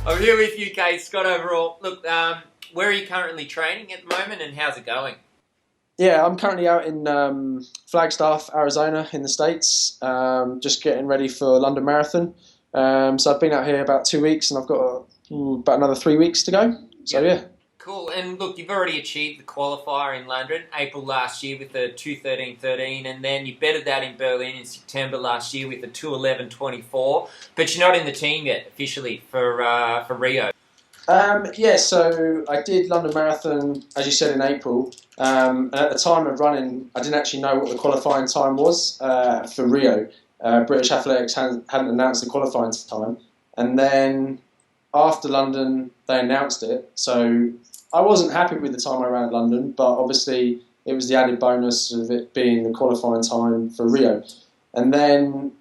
I'm here with you, Kate Scott. Overall, look, where are you currently training at the moment, and how's it going? Yeah, I'm currently out in Flagstaff, Arizona, in the States, just getting ready for London Marathon. So I've been out here about 2 weeks, and I've got about another 3 weeks to go. So Yep. yeah, Cool. And look, you've already achieved the qualifier in London, April last year with a 2:13.13, and then you bettered that in Berlin in September last year with a 2:11.24. But you're not in the team yet officially for Rio. yeah. So I did London Marathon, as you said, in April. And at the time of running, I didn't actually know what the qualifying time was for Rio. British Athletics hadn't announced the qualifying time, and then after London, they announced it. So I wasn't happy with the time I ran at London, but obviously it was the added bonus of it being the qualifying time for Rio. And then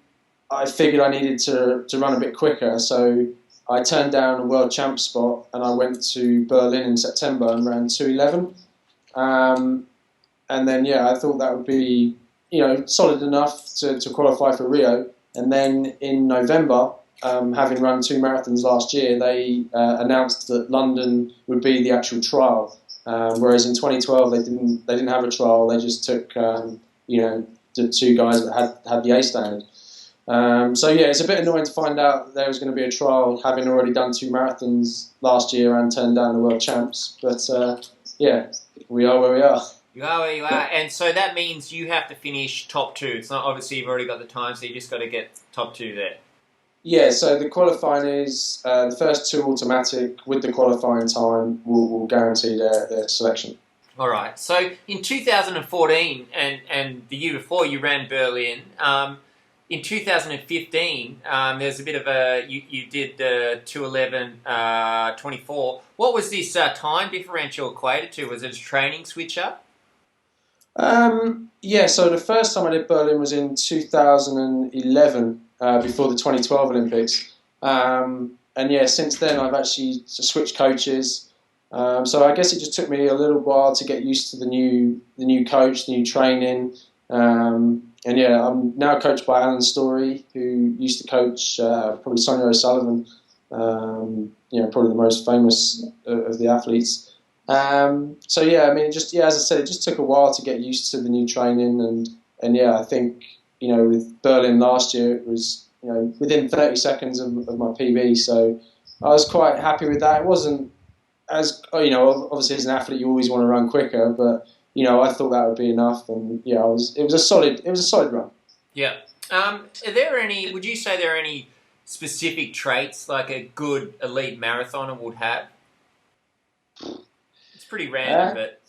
I figured I needed to run a bit quicker, so I turned down a world champ spot and I went to Berlin in September and ran 2:11. Um, and then yeah, I thought that would be solid enough to qualify for Rio. And then in November, having run two marathons last year, they announced that London would be the actual trial. Whereas in 2012 they didn't have a trial. They just took the two guys that had the A standard. So yeah, it's a bit annoying to find out there was going to be a trial, having already done two marathons last year and turned down the world champs. But yeah, we are where we are. You are where you are, and so that means you have to finish top two. It's not obviously you've already got the time, so you just got to get top two there. Yeah, so the qualifying is the first two automatic with the qualifying time will guarantee their selection. All right. So in 2014 and the year before, you ran Berlin. In 2015, there's a bit of you did 2:11.24. What was this time differential equated to? Was it a training switch up? Yeah, so the first time I did Berlin was in 2011, before the 2012 Olympics. And yeah, since then I've actually switched coaches. So I guess it just took me a little while to get used to the new coach, the new training. And yeah, I'm now coached by Alan Story, who used to coach probably Sonia O'Sullivan, probably the most famous of the athletes. So yeah, I mean, just as I said, it just took a while to get used to the new training, and yeah, I think with Berlin last year, it was within 30 seconds of my PB, so I was quite happy with that. It wasn't as obviously as an athlete, you always want to run quicker, but I thought that would be enough, and yeah, it was a solid run. Yeah. Are there any? Would you say there are any specific traits like a good elite marathoner would have? It's pretty random, but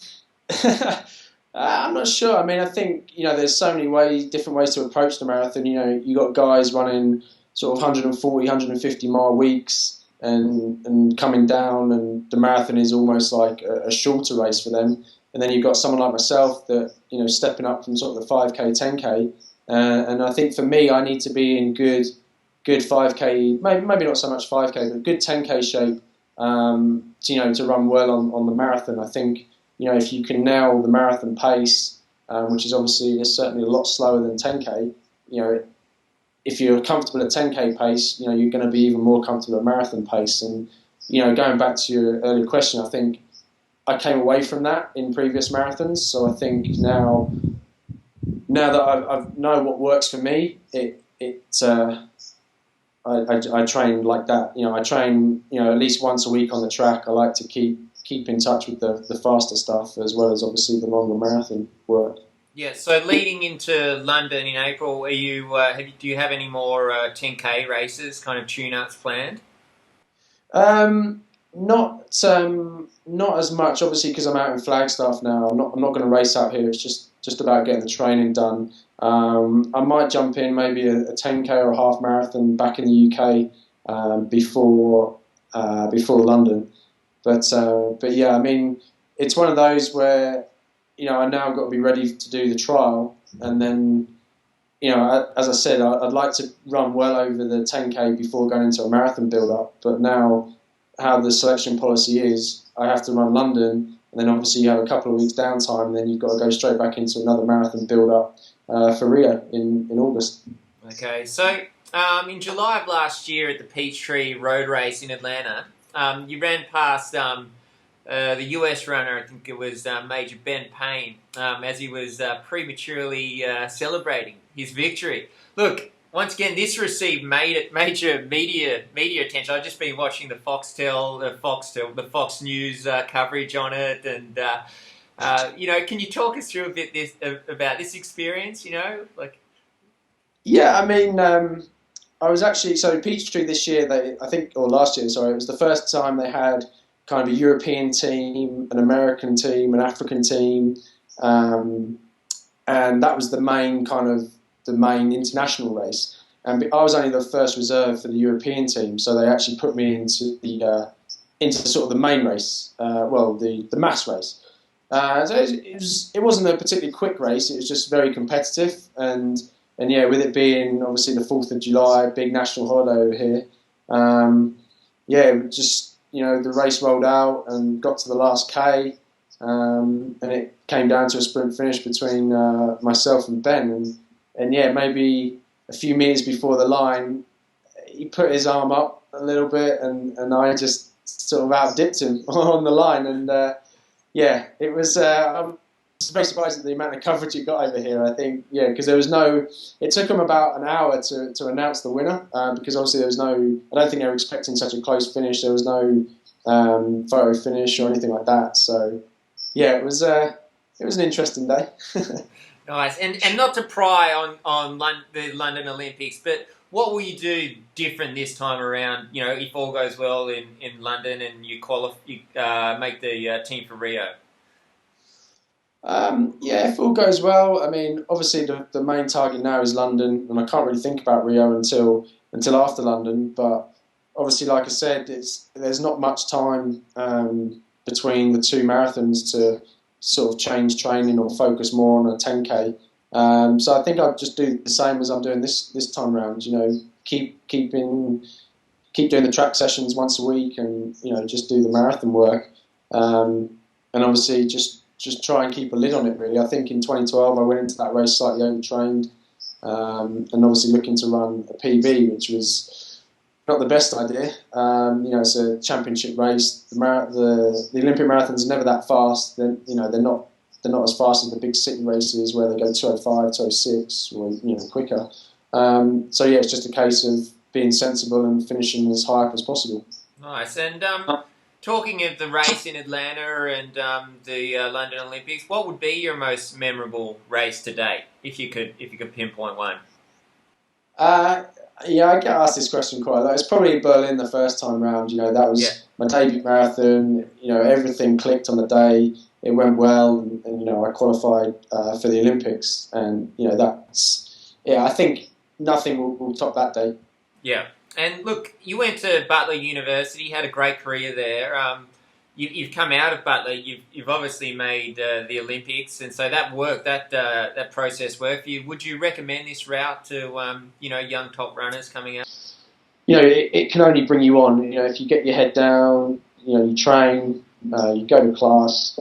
I'm not sure. I mean, I think there's so many different ways to approach the marathon. You got guys running sort of 140, 150 mile weeks and coming down, and the marathon is almost like a shorter race for them. And then you've got someone like myself that stepping up from sort of the 5k, 10k, and I think for me, I need to be in good 5k, maybe not so much 5k, but good 10k shape. To run well on the marathon. I think if you can nail the marathon pace, which is obviously certainly a lot slower than 10k. If you're comfortable at 10k pace, you're going to be even more comfortable at marathon pace. And going back to your earlier question, I think I came away from that in previous marathons. So I think now that I know what works for me, I train like that. I train at least once a week on the track. I like to keep in touch with the faster stuff as well as obviously the longer marathon work. yeah. So leading into London in April, are you? Do you have any more 10k races, kind of tune-ups planned? Not as much, obviously, because I'm out in Flagstaff now. I'm not going to race out here. It's just about getting the training done. I might jump in maybe a 10k or a half marathon back in the UK before London. But yeah, I mean, it's one of those where I now got to be ready to do the trial, and then as I said, I'd like to run well over the 10k before going into a marathon build-up. But now, how the selection policy is, I have to run London, and then obviously you have a couple of weeks downtime, and then you've got to go straight back into another marathon build-up for Rio in August. Okay, so In July of last year at the Peachtree Road Race in Atlanta, you ran past the US runner, I think it was Major Ben Payne, as he was prematurely celebrating his victory. Look, once again, this received major media attention. I've just been watching the Fox News coverage on it, and can you talk us through a bit about this experience? Yeah, I mean, I was actually so Peachtree this year. Or last year, sorry, it was the first time they had kind of a European team, an American team, an African team, and that was the main international race. And I was only the first reserve for the European team, so they actually put me into sort of the main race, the mass race. So it wasn't a particularly quick race. It was just very competitive, and yeah, with it being obviously the 4th of July, big national holiday over here, the race rolled out and got to the last K, and it came down to a sprint finish between myself and Ben, and yeah, maybe a few meters before the line, he put his arm up a little bit, and I just sort of outdipped him on the line, and it was. I was very surprised at the amount of coverage it got over here. I think, because there was no. It took them about an hour to announce the winner because obviously there was no. I don't think they were expecting such a close finish. There was no photo finish or anything like that. So, yeah, it was an interesting day. Nice, and not to pry on the London Olympics, but what will you do different this time around? If all goes well in London and you make the team for Rio. If all goes well, I mean, obviously the main target now is London, and I can't really think about Rio until after London. But obviously, like I said, there's not much time between the two marathons to sort of change training or focus more on a 10K. So I think I'll just do the same as I'm doing this time round. Keep doing the track sessions once a week, and just do the marathon work, and obviously just try and keep a lid on it, really. I think in 2012 I went into that race slightly overtrained, and obviously looking to run a PB, which was not the best idea. It's a championship race. The Olympic marathons are never that fast. They're not as fast as the big city races where they go 205, 206, or quicker. It's just a case of being sensible and finishing as high up as possible. Nice. And talking of the race in Atlanta and the London Olympics, what would be your most memorable race to date, if you could pinpoint one? I get asked this question quite a lot. It's probably Berlin the first time round. That was my debut marathon. Everything clicked on the day. It went well, and I qualified for the Olympics. And I think nothing will top that day. Yeah. And look, you went to Butler University, had a great career there. You've come out of Butler. You've obviously made the Olympics, and so that process worked for you. Would you recommend this route to young top runners coming out? It can only bring you on. If you get your head down, you train, you go to class.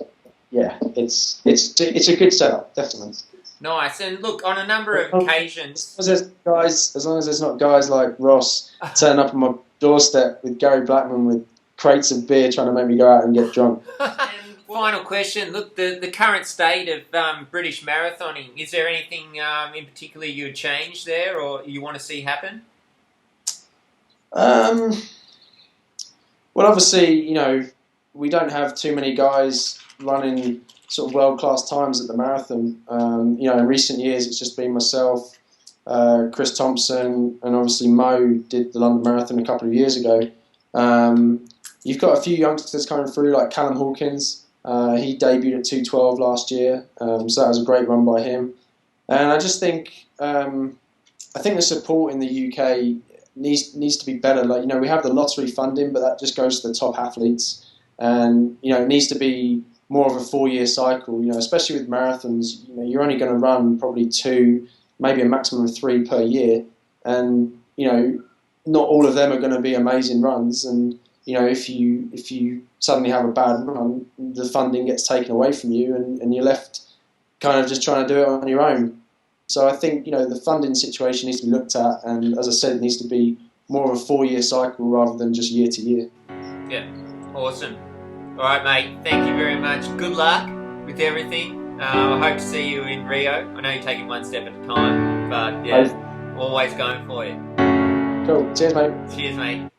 Yeah, it's a good setup, definitely. Nice. And look, on a number of occasions, as long as there's not guys like Ross turning up on my doorstep with Gary Blackman with crates of beer trying to make me go out and get drunk. And final question, look, the current state of British marathoning, is there anything in particular you would change there or you want to see happen? Well, obviously, we don't have too many guys running sort of world-class times at the marathon. In recent years, it's just been myself, Chris Thompson, and obviously Mo did the London Marathon a couple of years ago. You've got a few youngsters coming through, like Callum Hawkins. He debuted at 2:12 last year, so that was a great run by him. And I just think, I think the support in the UK needs to be better. We have the lottery funding, but that just goes to the top athletes, and it needs to be more of a 4-year cycle, especially with marathons. You're only going to run probably 2, maybe a maximum of 3 per year, and not all of them are going to be amazing runs. And if you suddenly have a bad run, the funding gets taken away from you, and you're left kind of just trying to do it on your own. So I think, the funding situation needs to be looked at, and as I said, it needs to be more of a 4-year cycle rather than just year to year. Yeah, awesome. All right, mate. Thank you very much. Good luck with everything. I hope to see you in Rio. I know you're taking one step at a time, but yeah, always going for you. Cool. Cheers, mate. Cheers, mate.